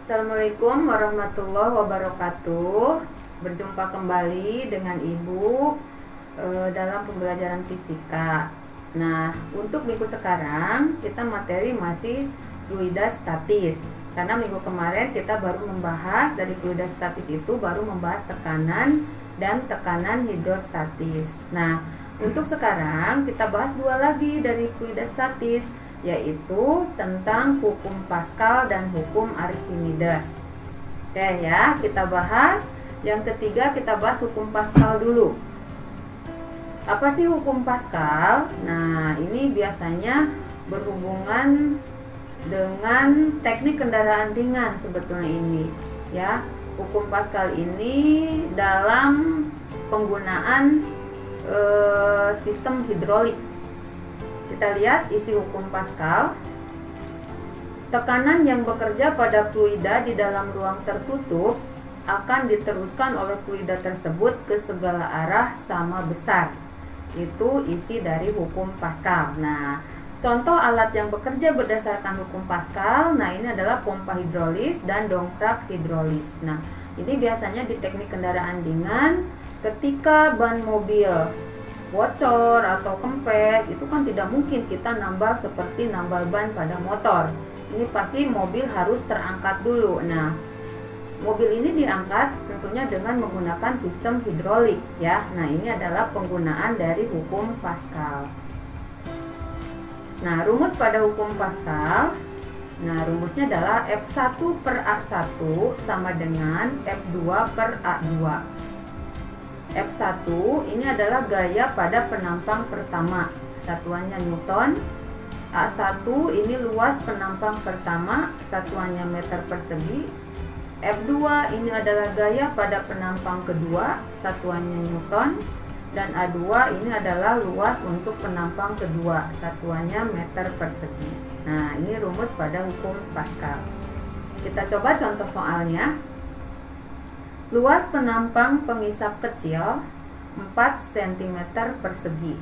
Assalamualaikum warahmatullahi wabarakatuh. Berjumpa kembali dengan Ibu dalam pembelajaran fisika. Nah, untuk minggu sekarang kita materi masih fluida statis. Karena minggu kemarin kita baru membahas dari fluida statis itu baru membahas tekanan dan tekanan hidrostatis. Nah, untuk sekarang kita bahas dua lagi dari fluida statis, yaitu tentang hukum Pascal dan hukum Archimedes. Oke ya, kita bahas. Yang ketiga kita bahas hukum Pascal dulu. Apa sih hukum Pascal? Nah, ini biasanya berhubungan dengan teknik kendaraan ringan sebetulnya ini ya. Hukum Pascal ini dalam penggunaan sistem hidrolik. Kita lihat isi hukum Pascal. Tekanan yang bekerja pada fluida di dalam ruang tertutup akan diteruskan oleh fluida tersebut ke segala arah sama besar. Itu isi dari hukum Pascal. Nah, contoh alat yang bekerja berdasarkan hukum Pascal, nah ini adalah pompa hidrolis dan dongkrak hidrolis. Nah, ini biasanya di teknik kendaraan ringan ketika ban mobil bocor atau kempes, itu kan tidak mungkin kita nambal seperti nambal ban pada motor. Ini pasti mobil harus terangkat dulu. Nah, mobil ini diangkat tentunya dengan menggunakan sistem hidrolik ya. Nah, ini adalah penggunaan dari hukum Pascal. Nah, rumus pada hukum Pascal, nah rumusnya adalah F1 per A1 sama dengan F2 per A2. F1 ini adalah gaya pada penampang pertama, satuannya Newton. A1 ini luas penampang pertama, satuannya meter persegi. F2 ini adalah gaya pada penampang kedua, satuannya Newton. Dan A2 ini adalah luas untuk penampang kedua, satuannya meter persegi. Nah, ini rumus pada hukum Pascal. Kita coba contoh soalnya. Luas penampang pengisap kecil 4 cm persegi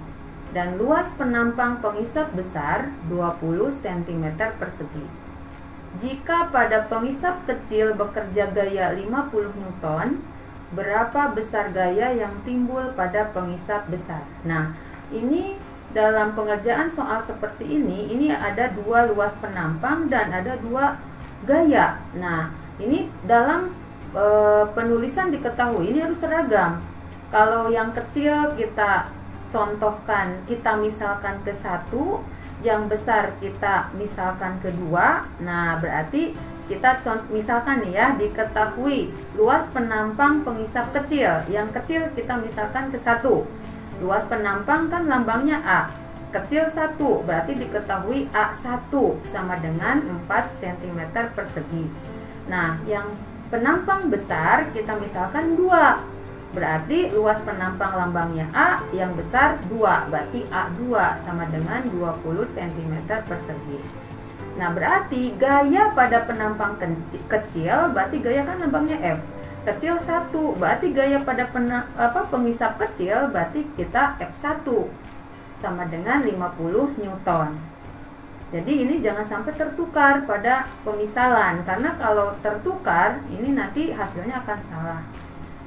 dan luas penampang pengisap besar 20 cm persegi. Jika pada pengisap kecil bekerja gaya 50 Newton, berapa besar gaya yang timbul pada pengisap besar? Nah, ini dalam pengerjaan soal seperti ini ada dua luas penampang dan ada dua gaya. Nah, ini dalam penulisan diketahui ini harus seragam. Kalau yang kecil kita contohkan, kita misalkan ke 1, yang besar kita misalkan ke 2. Nah, berarti kita misalkan nih ya, diketahui luas penampang pengisap kecil. Yang kecil kita misalkan ke 1. Luas penampang kan lambangnya A. Kecil 1, berarti diketahui A1 sama dengan 4 cm persegi. Nah, yang penampang besar kita misalkan 2. Berarti luas penampang lambangnya A, yang besar 2. Berarti A2 sama dengan 20 cm persegi. Nah, berarti gaya pada penampang kecil, berarti gaya kan lambangnya F. Kecil 1, berarti gaya pada pengisap kecil, berarti kita F1 sama dengan 50 Newton. Jadi ini jangan sampai tertukar pada pemisalan, karena kalau tertukar ini nanti hasilnya akan salah.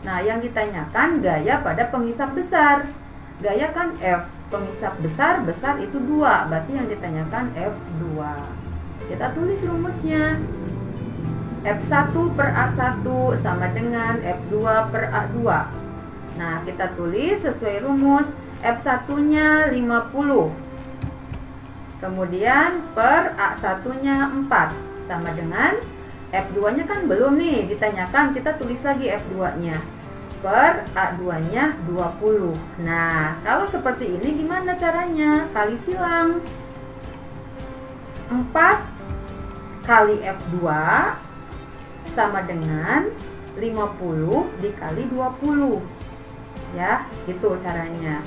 Nah, yang ditanyakan gaya pada pengisap besar. Gaya kan F, pengisap besar itu 2, berarti yang ditanyakan F2. Kita tulis rumusnya. F1 per A1 sama dengan F2 per A2. Nah, kita tulis sesuai rumus. F1-nya 50. Kemudian per A1-nya 4 sama dengan F2-nya kan belum nih ditanyakan, kita tulis lagi F2-nya. Per A2-nya 20. Nah, kalau seperti ini gimana caranya? Kali silang. 4 kali F2 sama dengan 50 dikali 20. Ya, gitu caranya.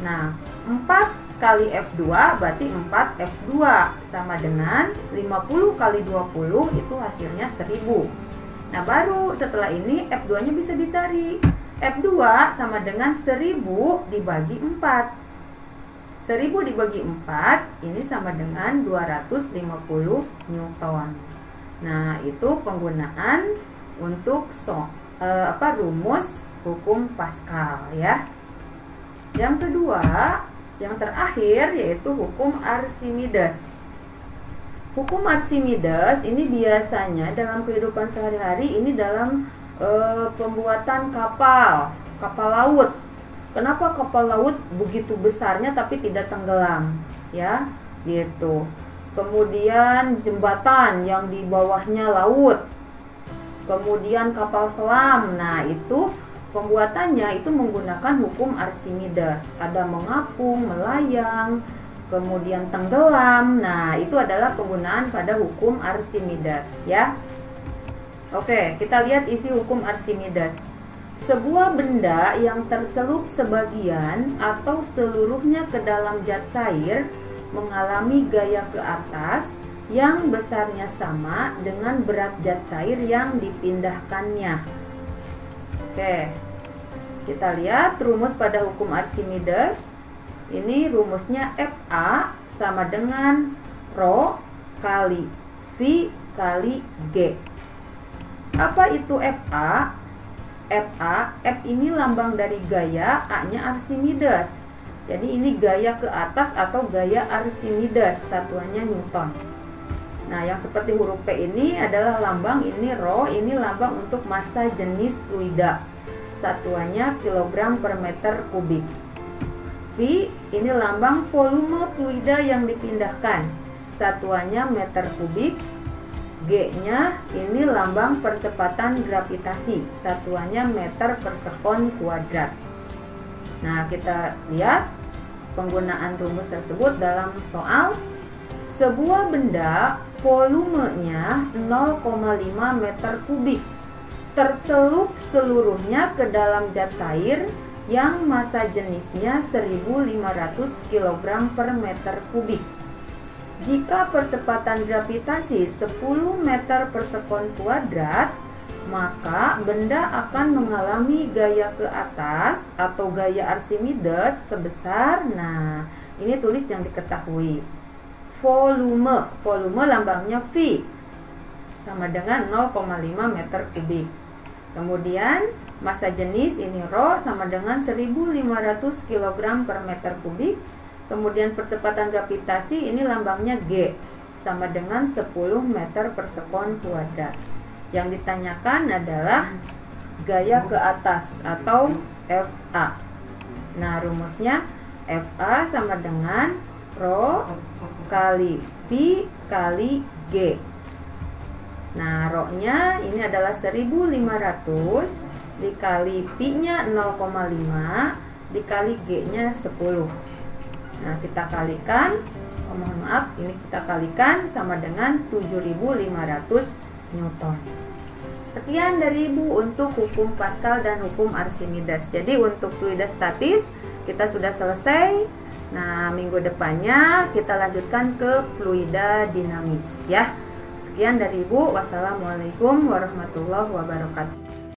Nah, 4 kali F2 berarti 4 F2 sama dengan 50 kali 20 itu hasilnya 1000. Nah, baru setelah ini F2 nya bisa dicari. F2 sama dengan 1000 dibagi 4. 1000 dibagi 4 ini sama dengan 250 Newton. Nah, itu penggunaan untuk rumus hukum Pascal ya. Yang kedua, yang terakhir yaitu hukum Archimedes. Hukum Archimedes ini biasanya dalam kehidupan sehari-hari ini dalam pembuatan kapal laut. Kenapa kapal laut begitu besarnya tapi tidak tenggelam ya, gitu. Kemudian jembatan yang di bawahnya laut. Kemudian kapal selam. Nah, itu pembuatannya itu menggunakan hukum Archimedes. Ada mengapung, melayang, kemudian tenggelam. Nah, itu adalah penggunaan pada hukum Archimedes ya. Oke, kita lihat isi hukum Archimedes. Sebuah benda yang tercelup sebagian atau seluruhnya ke dalam zat cair mengalami gaya ke atas yang besarnya sama dengan berat zat cair yang dipindahkannya. Oke, kita lihat rumus pada hukum Archimedes. Ini rumusnya Fa sama dengan Rho kali V kali G. Apa itu Fa? F ini lambang dari gaya, A-nya Archimedes. Jadi ini gaya ke atas atau gaya Archimedes, satuannya Newton. Nah, yang seperti huruf P ini adalah lambang, ini Rho, ini lambang untuk massa jenis fluida. Satuannya kilogram per meter kubik. V ini lambang volume fluida yang dipindahkan. Satuannya meter kubik. G-nya ini lambang percepatan gravitasi, satuannya meter per sekon kuadrat. Nah, kita lihat penggunaan rumus tersebut dalam soal. Sebuah benda volumenya 0,5 meter kubik tercelup seluruhnya ke dalam zat cair yang massa jenisnya 1500 kg per meter kubik. Jika percepatan gravitasi 10 meter per sekon kuadrat, maka benda akan mengalami gaya ke atas atau gaya Archimedes sebesar, nah ini tulis yang diketahui, volume lambangnya V sama dengan 0,5 meter kubik. Kemudian massa jenis ini Rho sama dengan 1500 kg per meter kubik. Kemudian percepatan gravitasi ini lambangnya G sama dengan 10 meter per sekon kuadrat. Yang ditanyakan adalah gaya ke atas atau Fa. Nah, rumusnya Fa sama dengan Rho kali V kali G. Nah, Rho-nya ini adalah 1500 dikali Pi-nya 0,5 dikali G-nya 10. Nah, kita kalikan, mohon maaf, ini kita kalikan sama dengan 7500 Newton. Sekian dari Ibu untuk hukum Pascal dan hukum Archimedes. Jadi untuk fluida statis kita sudah selesai. Nah, minggu depannya kita lanjutkan ke fluida dinamis ya. Sekian dari Ibu. Wassalamualaikum warahmatullahi wabarakatuh.